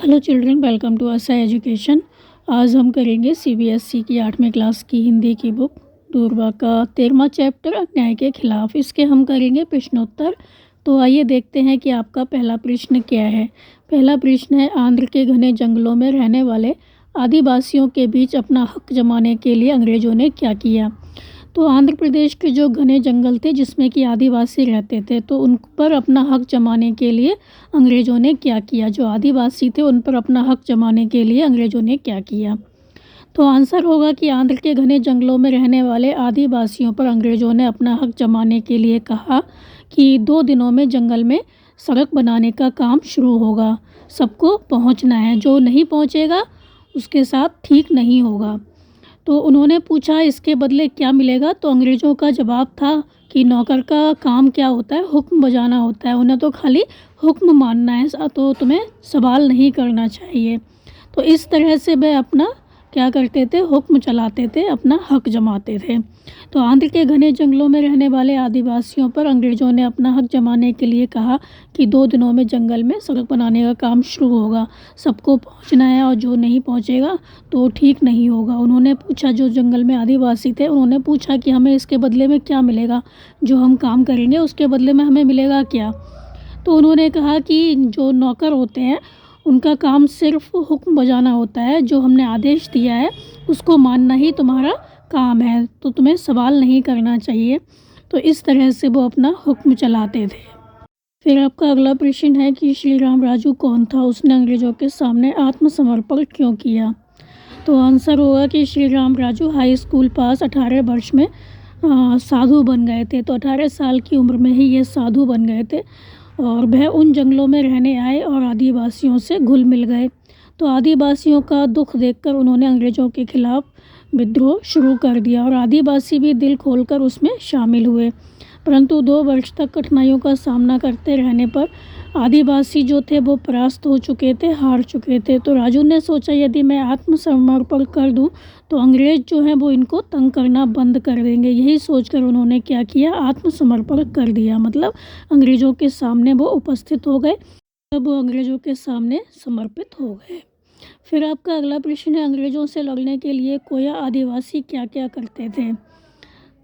Hello children, welcome to असा education. आज हम करेंगे सीबीएसई की 8वीं क्लास की हिंदी की बुक दूरबा का 13वां चैप्टर अन्याय के खिलाफ। इसके हम करेंगे प्रश्नोत्तर। तो आइए देखते हैं कि आपका पहला प्रश्न क्या है। पहला प्रश्न है, आंध्र के घने जंगलों में रहने वाले आदिवासियों के बीच अपना हक जमाने के लिए अंग्रेज़ों ने क्या किया। तो आंध्र प्रदेश के जो घने जंगल थे जिसमें कि आदिवासी रहते थे, तो उन पर अपना हक जमाने के लिए अंग्रेज़ों ने क्या किया। जो आदिवासी थे उन पर अपना हक जमाने के लिए अंग्रेज़ों ने क्या किया। तो आंसर होगा कि आंध्र के घने जंगलों में रहने वाले आदिवासियों पर अंग्रेज़ों ने अपना हक जमाने के लिए कहा कि 2 दिनों में जंगल में सड़क बनाने का काम शुरू होगा। सबको पहुंचना है, जो नहीं पहुंचेगा उसके साथ ठीक नहीं होगा। तो उन्होंने पूछा इसके बदले क्या मिलेगा। तो अंग्रेज़ों का जवाब था कि नौकर का काम क्या होता है, हुक्म बजाना होता है, उन्हें तो खाली हुक्म मानना है, तो तुम्हें सवाल नहीं करना चाहिए। तो इस तरह से वह अपना क्या करते थे, हुक्म चलाते थे, अपना हक जमाते थे। तो आंध्र के घने जंगलों में रहने वाले आदिवासियों पर अंग्रेज़ों ने अपना हक जमाने के लिए कहा कि 2 दिनों में जंगल में सड़क बनाने का काम शुरू होगा। सबको पहुंचना है और जो नहीं पहुंचेगा तो ठीक नहीं होगा। उन्होंने पूछा, जो जंगल में आदिवासी थे उन्होंने पूछा कि हमें इसके बदले में क्या मिलेगा, जो हम काम करेंगे उसके बदले में हमें मिलेगा क्या। तो उन्होंने कहा कि जो नौकर होते हैं उनका काम सिर्फ हुक्म बजाना होता है, जो हमने आदेश दिया है उसको मानना ही तुम्हारा काम है, तो तुम्हें सवाल नहीं करना चाहिए। तो इस तरह से वो अपना हुक्म चलाते थे। फिर आपका अगला प्रश्न है कि श्री राम राजू कौन था, उसने अंग्रेज़ों के सामने आत्मसमर्पण क्यों किया। तो आंसर होगा कि श्री राम राजू हाई स्कूल पास 18 वर्ष में साधु बन गए थे। तो 18 साल की उम्र में ही ये साधु बन गए थे और वह उन जंगलों में रहने आए और आदिवासियों से घुल मिल गए। तो आदिवासियों का दुख देखकर उन्होंने अंग्रेज़ों के खिलाफ विद्रोह शुरू कर दिया और आदिवासी भी दिल खोलकर उसमें शामिल हुए। परंतु 2 वर्ष तक कठिनाइयों का सामना करते रहने पर आदिवासी जो थे वो परास्त हो चुके थे, हार चुके थे। तो राजू ने सोचा यदि मैं आत्मसमर्पण कर दूं तो अंग्रेज़ जो हैं वो इनको तंग करना बंद कर देंगे। यही सोचकर उन्होंने क्या किया, आत्मसमर्पण कर दिया। मतलब अंग्रेज़ों के सामने वो उपस्थित हो गए, तब वो अंग्रेज़ों के सामने समर्पित हो गए। फिर आपका अगला प्रश्न है, अंग्रेज़ों से लड़ने के लिए कोया आदिवासी क्या क्या करते थे।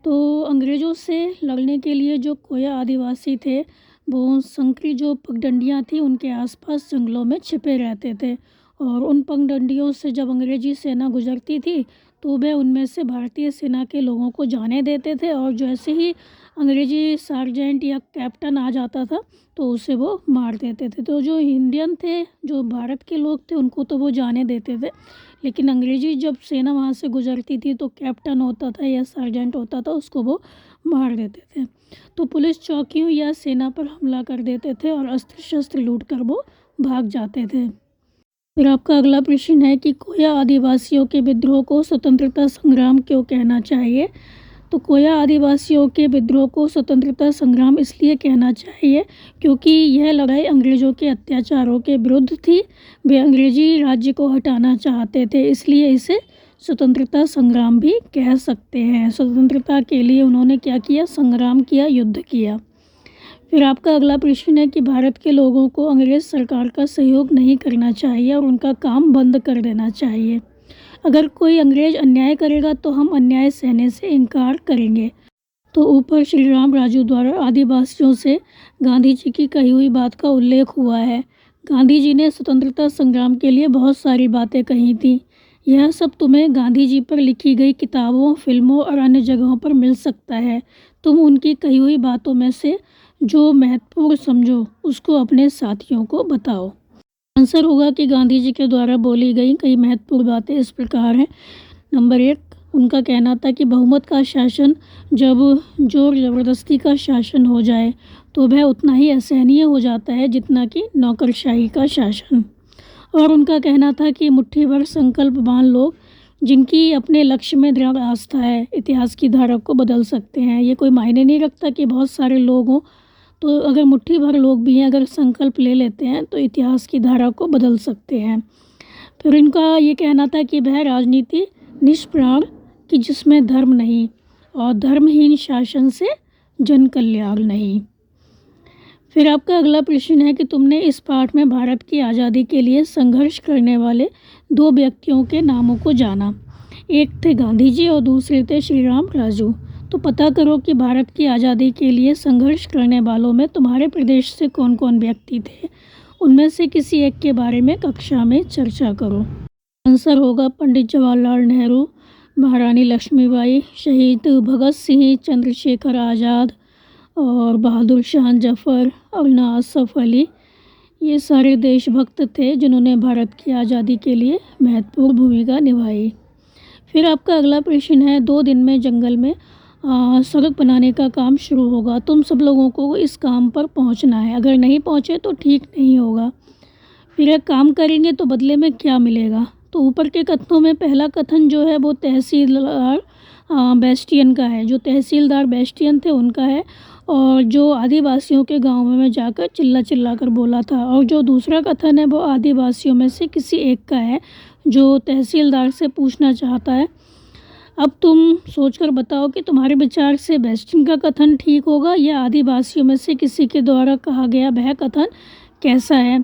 तो अंग्रेज़ों से लड़ने के लिए जो कोया आदिवासी थे वो संकरी जो पगडंडियाँ थी उनके आसपास जंगलों में छिपे रहते थे और उन पगडंडियों से जब अंग्रेज़ी सेना गुजरती थी तो वे उनमें से भारतीय सेना के लोगों को जाने देते थे और जैसे ही अंग्रेज़ी सार्जेंट या कैप्टन आ जाता था तो उसे वो मार देते थे। तो जो इंडियन थे, जो भारत के लोग थे, उनको तो वो जाने देते थे, लेकिन अंग्रेज़ी जब सेना वहाँ से गुजरती थी तो कैप्टन होता था या सार्जेंट होता था, उसको वो मार देते थे। तो पुलिस चौकियों या सेना पर हमला कर देते थे और अस्त्र शस्त्र लूट कर वो भाग जाते थे। फिर आपका अगला प्रश्न है कि कोया आदिवासियों के विद्रोह को स्वतंत्रता संग्राम क्यों कहना चाहिए। तो कोया आदिवासियों के विद्रोह को स्वतंत्रता संग्राम इसलिए कहना चाहिए क्योंकि यह लड़ाई अंग्रेज़ों के अत्याचारों के विरुद्ध थी। वे अंग्रेज़ी राज्य को हटाना चाहते थे, इसलिए इसे स्वतंत्रता संग्राम भी कह सकते हैं। स्वतंत्रता के लिए उन्होंने क्या किया, संग्राम किया, युद्ध किया। फिर आपका अगला प्रश्न है कि भारत के लोगों को अंग्रेज़ सरकार का सहयोग नहीं करना चाहिए और उनका काम बंद कर देना चाहिए। अगर कोई अंग्रेज़ अन्याय करेगा तो हम अन्याय सहने से इनकार करेंगे। तो ऊपर श्री राम राजू द्वारा आदिवासियों से गांधी जी की कही हुई बात का उल्लेख हुआ है। गांधी जी ने स्वतंत्रता संग्राम के लिए बहुत सारी बातें कही थी। यह सब तुम्हें गांधी जी पर लिखी गई किताबों, फिल्मों और अन्य जगहों पर मिल सकता है। तुम उनकी कही हुई बातों में से जो महत्वपूर्ण समझो उसको अपने साथियों को बताओ। आंसर होगा कि गांधी जी के द्वारा बोली गई कई महत्वपूर्ण बातें इस प्रकार हैं। नंबर 1, उनका कहना था कि बहुमत का शासन जब जोर ज़बरदस्ती का शासन हो जाए तो वह उतना ही असहनीय हो जाता है जितना कि नौकरशाही का शासन। और उनका कहना था कि मुट्ठी भर संकल्पवान लोग जिनकी अपने लक्ष्य में दृढ़ आस्था है इतिहास की धारा को बदल सकते हैं। ये कोई मायने नहीं रखता कि बहुत सारे लोग हों, तो अगर मुट्ठी भर लोग भी हैं, अगर संकल्प ले लेते हैं तो इतिहास की धारा को बदल सकते हैं। फिर इनका ये कहना था कि वह राजनीति निष्प्राण कि जिसमें धर्म नहीं और धर्महीन शासन से जन कल्याण नहीं। फिर आपका अगला प्रश्न है कि तुमने इस पाठ में भारत की आज़ादी के लिए संघर्ष करने वाले दो व्यक्तियों के नामों को जाना। एक थे गांधी जी और दूसरे थे श्री राम राजू। तो पता करो कि भारत की आज़ादी के लिए संघर्ष करने वालों में तुम्हारे प्रदेश से कौन कौन व्यक्ति थे। उनमें से किसी एक के बारे में कक्षा में चर्चा करो। आंसर होगा पंडित जवाहरलाल नेहरू, महारानी लक्ष्मीबाई, शहीद भगत सिंह, चंद्रशेखर आज़ाद और बहादुर शाह जफ़र और आसफ़ अली। ये सारे देशभक्त थे जिन्होंने भारत की आज़ादी के लिए महत्वपूर्ण भूमिका निभाई। फिर आपका अगला प्रश्न है, 2 दिन में जंगल में सड़क बनाने का काम शुरू होगा। तुम सब लोगों को इस काम पर पहुंचना है, अगर नहीं पहुंचे तो ठीक नहीं होगा। फिर एक काम करेंगे तो बदले में क्या मिलेगा। तो ऊपर के कथनों में पहला कथन जो है वो तहसीलदार बेस्टियन का है, जो तहसीलदार बेस्टियन थे उनका है, और जो आदिवासियों के गाँव में जाकर चिल्ला कर बोला था। और जो दूसरा कथन है वो आदिवासियों में से किसी एक का है जो तहसीलदार से पूछना चाहता है। अब तुम सोचकर बताओ कि तुम्हारे विचार से बेस्टियन का कथन ठीक होगा या आदिवासियों में से किसी के द्वारा कहा गया वह कथन कैसा है।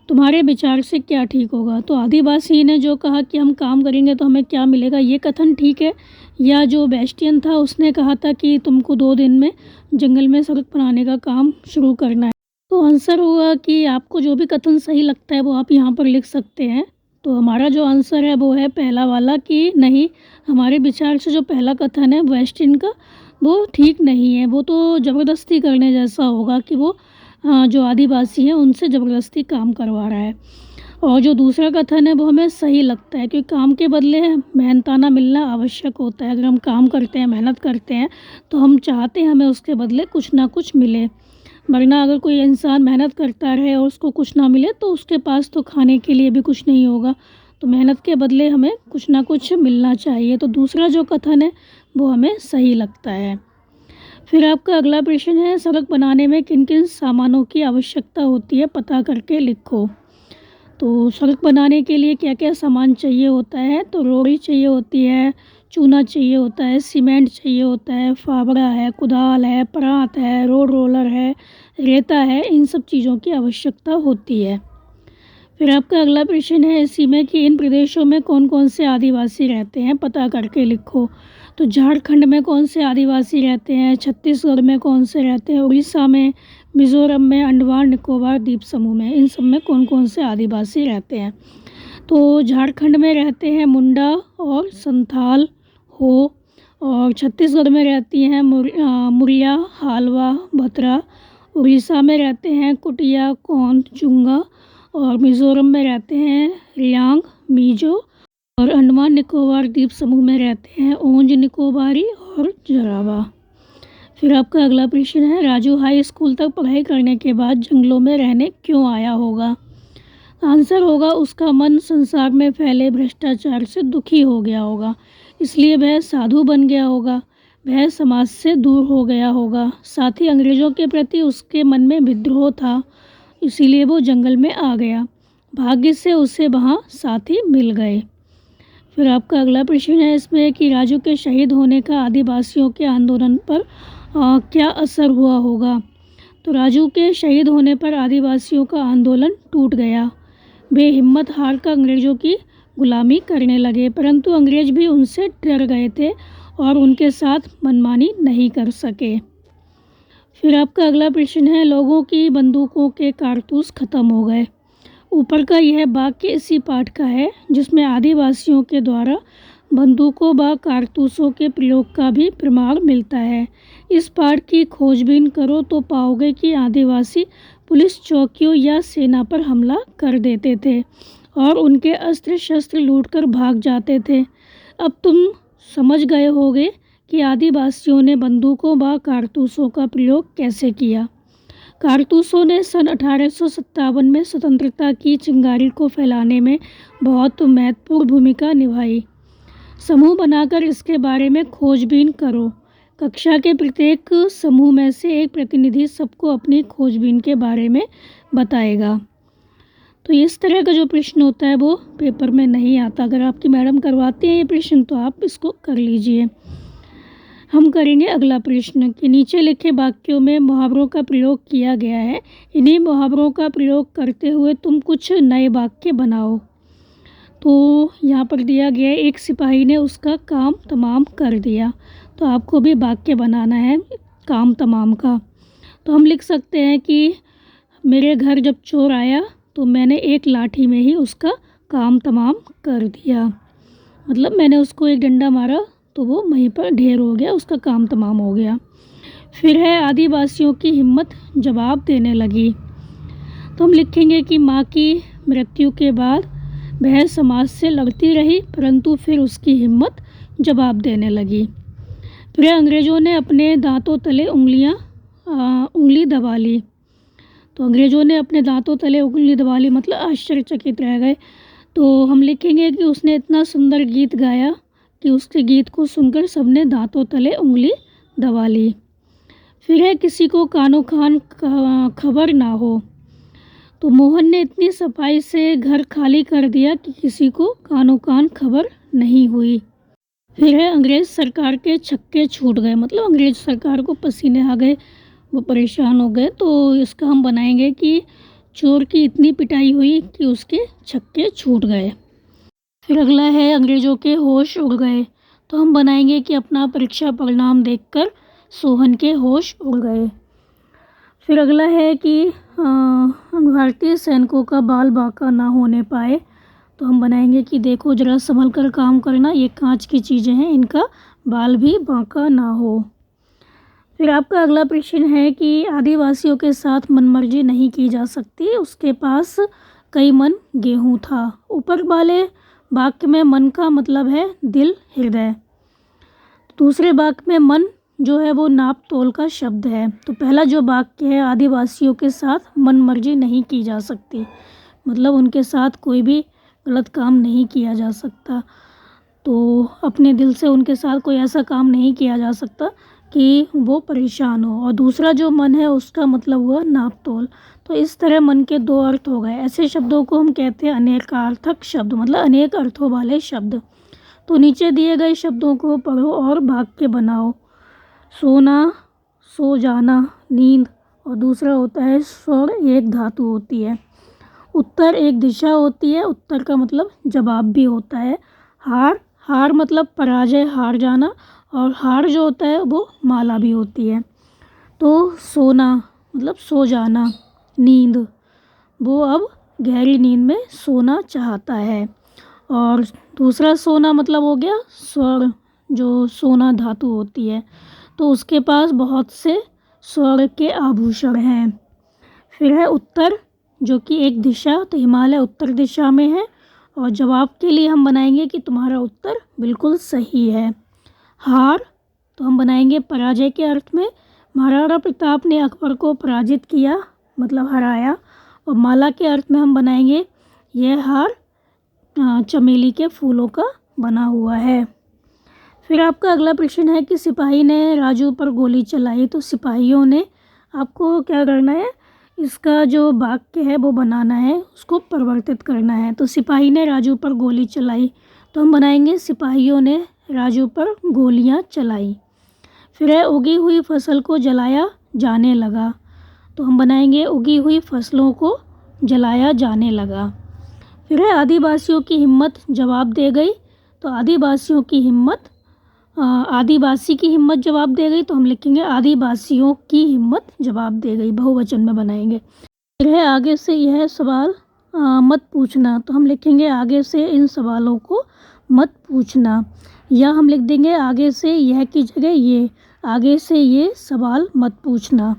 तुम्हारे विचार से क्या ठीक होगा। तो आदिवासी ने जो कहा कि हम काम करेंगे तो हमें क्या मिलेगा, ये कथन ठीक है, या जो बेस्टियन था उसने कहा था कि तुमको 2 दिन में जंगल में सड़क बनाने का काम शुरू करना है। तो आंसर होगा कि आपको जो भी कथन सही लगता है वो आप यहाँ पर लिख सकते हैं। तो हमारा जो आंसर है वो है पहला वाला कि नहीं, हमारे विचार से जो पहला कथन है वेस्टिन का वो ठीक नहीं है। वो तो ज़बरदस्ती करने जैसा होगा कि वो जो आदिवासी हैं उनसे ज़बरदस्ती काम करवा रहा है। और जो दूसरा कथन है वो हमें सही लगता है, क्योंकि काम के बदले मेहनताना मिलना आवश्यक होता है। अगर हम काम करते हैं, मेहनत करते हैं, तो हम चाहते हैं हमें उसके बदले कुछ ना कुछ मिले। वरना अगर कोई इंसान मेहनत करता रहे और उसको कुछ ना मिले तो उसके पास तो खाने के लिए भी कुछ नहीं होगा। तो मेहनत के बदले हमें कुछ ना कुछ मिलना चाहिए। तो दूसरा जो कथन है वो हमें सही लगता है। फिर आपका अगला प्रश्न है, सड़क बनाने में किन किन सामानों की आवश्यकता होती है, पता करके लिखो। तो सड़क बनाने के लिए क्या क्या सामान चाहिए होता है। तो रोड़ी चाहिए होती है, चूना चाहिए होता है, सीमेंट चाहिए होता है, फावड़ा है, कुदाल है, परात है, रोड रोलर है, रेता है, इन सब चीज़ों की आवश्यकता होती है। फिर आपका अगला प्रश्न है, इसी में कि इन प्रदेशों में कौन कौन से आदिवासी रहते हैं, पता करके लिखो। तो झारखंड में कौन से आदिवासी रहते हैं, छत्तीसगढ़ में कौन से रहते हैं, उड़ीसा में, मिज़ोरम में, अंडमान निकोबार द्वीप समूह में, इन सब में कौन कौन से आदिवासी रहते हैं। तो झारखंड में रहते हैं मुंडा और संथाल हो, और छत्तीसगढ़ में रहती हैं मुरिया, हालवा, भतरा, उड़ीसा में रहते हैं कुटिया, कौंध, चुंगा, और मिज़ोरम में रहते हैं रियांग, मीजो, और अंडमान निकोबार द्वीप समूह में रहते हैं ओंज निकोबारी और जरावा। फिर आपका अगला प्रश्न है, राजू हाई स्कूल तक पढ़ाई करने के बाद जंगलों में रहने क्यों आया होगा। आंसर होगा उसका मन संसार में फैले भ्रष्टाचार से दुखी हो गया होगा, इसलिए वह साधु बन गया होगा, वह समाज से दूर हो गया होगा। साथ ही अंग्रेज़ों के प्रति उसके मन में विद्रोह था, इसीलिए वो जंगल में आ गया। भाग्य से उसे वहाँ साथी मिल गए। फिर आपका अगला प्रश्न है इसमें कि राजू के शहीद होने का आदिवासियों के आंदोलन पर क्या असर हुआ होगा। तो राजू के शहीद होने पर आदिवासियों का आंदोलन टूट गया। वे हिम्मत हार कर अंग्रेज़ों की गुलामी करने लगे, परंतु अंग्रेज़ भी उनसे डर गए थे और उनके साथ मनमानी नहीं कर सके। फिर आपका अगला प्रश्न है, लोगों की बंदूकों के कारतूस खत्म हो गए। ऊपर का यह वाक्य इसी पाठ का है जिसमें आदिवासियों के द्वारा बंदूकों व कारतूसों के प्रयोग का भी प्रमाण मिलता है। इस पाठ की खोजबीन करो तो पाओगे कि आदिवासी पुलिस चौकियों या सेना पर हमला कर देते थे और उनके अस्त्र शस्त्र लूटकर भाग जाते थे। अब तुम समझ गए होगे कि आदिवासियों ने बंदूकों व कारतूसों का प्रयोग कैसे किया। कारतूसों ने सन 1857 में स्वतंत्रता की चिंगारी को फैलाने में बहुत महत्वपूर्ण भूमिका निभाई। समूह बनाकर इसके बारे में खोजबीन करो। कक्षा के प्रत्येक समूह में से एक प्रतिनिधि सबको अपनी खोजबीन के बारे में बताएगा। तो इस तरह का जो प्रश्न होता है वो पेपर में नहीं आता। अगर आपकी मैडम करवाती हैं ये प्रश्न तो आप इसको कर लीजिए। हम करेंगे अगला प्रश्न कि नीचे लिखे वाक्यों में मुहावरों का प्रयोग किया गया है। इन्हीं मुहावरों का प्रयोग करते हुए तुम कुछ नए वाक्य बनाओ। तो यहाँ पर दिया गया है, एक सिपाही ने उसका काम तमाम कर दिया। तो आपको भी वाक्य बनाना है काम तमाम का। तो हम लिख सकते हैं कि मेरे घर जब चोर आया तो मैंने एक लाठी में ही उसका काम तमाम कर दिया। मतलब मैंने उसको एक डंडा मारा तो वो वहीं पर ढेर हो गया, उसका काम तमाम हो गया। फिर है आदिवासियों की हिम्मत जवाब देने लगी। तो हम लिखेंगे कि माँ की मृत्यु के बाद वह समाज से लड़ती रही, परंतु फिर उसकी हिम्मत जवाब देने लगी। फिर अंग्रेज़ों ने अपने दांतों तले उंगली दबा ली। तो अंग्रेज़ों ने अपने दांतों तले उंगली दबा ली मतलब आश्चर्यचकित रह गए। तो हम लिखेंगे कि उसने इतना सुंदर गीत गाया कि उसके गीत को सुनकर सबने दांतों तले उंगली दबा ली। फिर है किसी को कानो कान खबर ना हो। तो मोहन ने इतनी सफाई से घर खाली कर दिया कि किसी को कानो कान खबर नहीं हुई। फिर है अंग्रेज़ सरकार के छक्के छूट गए, मतलब अंग्रेज़ सरकार को पसीने आ गए, वो परेशान हो गए। तो इसका हम बनाएंगे कि चोर की इतनी पिटाई हुई कि उसके छक्के छूट गए। फिर अगला है अंग्रेज़ों के होश उड़ गए। तो हम बनाएंगे कि अपना परीक्षा परिणाम देखकर सोहन के होश उड़ गए। फिर अगला है कि भारतीय सैनिकों का बाल बांका ना होने पाए। तो हम बनाएंगे कि देखो ज़रा संभल कर काम करना, ये कांच की चीज़ें हैं, इनका बाल भी बांका ना हो। फिर आपका अगला प्रश्न है कि आदिवासियों के साथ मनमर्जी नहीं की जा सकती, उसके पास कई मन गेहूँ था। ऊपर वाले वाक्य में मन का मतलब है दिल, हृदय। दूसरे वाक्य में मन जो है वो नाप तोल का शब्द है। तो पहला जो वाक्य है आदिवासियों के साथ मनमर्जी नहीं की जा सकती, मतलब उनके साथ कोई भी गलत काम नहीं किया जा सकता। तो अपने दिल से उनके साथ कोई ऐसा काम नहीं किया जा सकता कि वो परेशान हो। और दूसरा जो मन है उसका मतलब हुआ नाप तोल। तो इस तरह मन के दो अर्थ हो गए। ऐसे शब्दों को हम कहते हैं अनेकार्थक शब्द, मतलब अनेक अर्थों वाले शब्द। तो नीचे दिए गए शब्दों को पढ़ो और वाक्य बनाओ। सोना, सो जाना, नींद, और दूसरा होता है स्वर एक धातु होती है। उत्तर एक दिशा होती है, उत्तर का मतलब जवाब भी होता है। हार, हार मतलब पराजय, हार जाना, और हार जो होता है वो माला भी होती है। तो सोना मतलब सो जाना, नींद वो अब गहरी नींद में सोना चाहता है। और दूसरा सोना मतलब हो गया स्वर, जो सोना धातु होती है, तो उसके पास बहुत से स्वर के आभूषण हैं। फिर है उत्तर जो कि एक दिशा, तो हिमालय उत्तर दिशा में है। और जवाब के लिए हम बनाएंगे कि तुम्हारा उत्तर बिल्कुल सही है। हार तो हम बनाएंगे पराजय के अर्थ में, महाराणा प्रताप ने अकबर को पराजित किया मतलब हराया। और माला के अर्थ में हम बनाएंगे यह हार चमेली के फूलों का बना हुआ है। फिर आपका अगला प्रश्न है कि सिपाही ने राजू पर गोली चलाई। तो सिपाहियों ने, आपको क्या करना है, इसका जो वाक्य है वो बनाना है, उसको परिवर्तित करना है। तो सिपाही ने राजू पर गोली चलाई, तो हम बनाएंगे सिपाहियों ने राजू पर गोलियां चलाई। फिर है उगी हुई फसल को जलाया जाने लगा। तो हम बनाएंगे उगी हुई फसलों को जलाया जाने लगा। फिर है आदिवासियों की हिम्मत जवाब दे गई। तो आदिवासियों की हिम्मत, आदिवासी की हिम्मत जवाब दे गई, तो हम लिखेंगे आदिवासियों की हिम्मत जवाब दे गई, बहुवचन में बनाएंगे। फिर है आगे से यह सवाल मत पूछना। तो हम लिखेंगे आगे से इन सवालों को मत पूछना, या हम लिख देंगे आगे से यह की जगह ये, आगे से ये सवाल मत पूछना।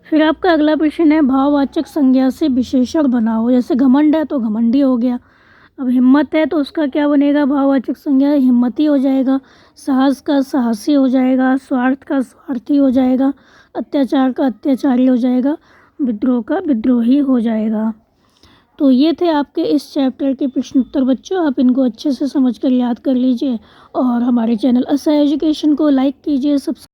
फिर आपका अगला प्रश्न है भाववाचक संज्ञा से विशेषण बनाओ। जैसे घमंड है तो घमंडी हो गया। अब हिम्मत है तो उसका क्या बनेगा, भाववाचक संज्ञा हिम्मती हो जाएगा। साहस का साहसी हो जाएगा। स्वार्थ का स्वार्थी हो जाएगा। अत्याचार का अत्याचारी हो जाएगा। विद्रोह का विद्रोही हो जाएगा। तो ये थे आपके इस चैप्टर के प्रश्न उत्तर बच्चों। आप इनको अच्छे से समझ कर याद कर लीजिए और हमारे चैनल असा एजुकेशन को लाइक कीजिए, सब्सक्राइब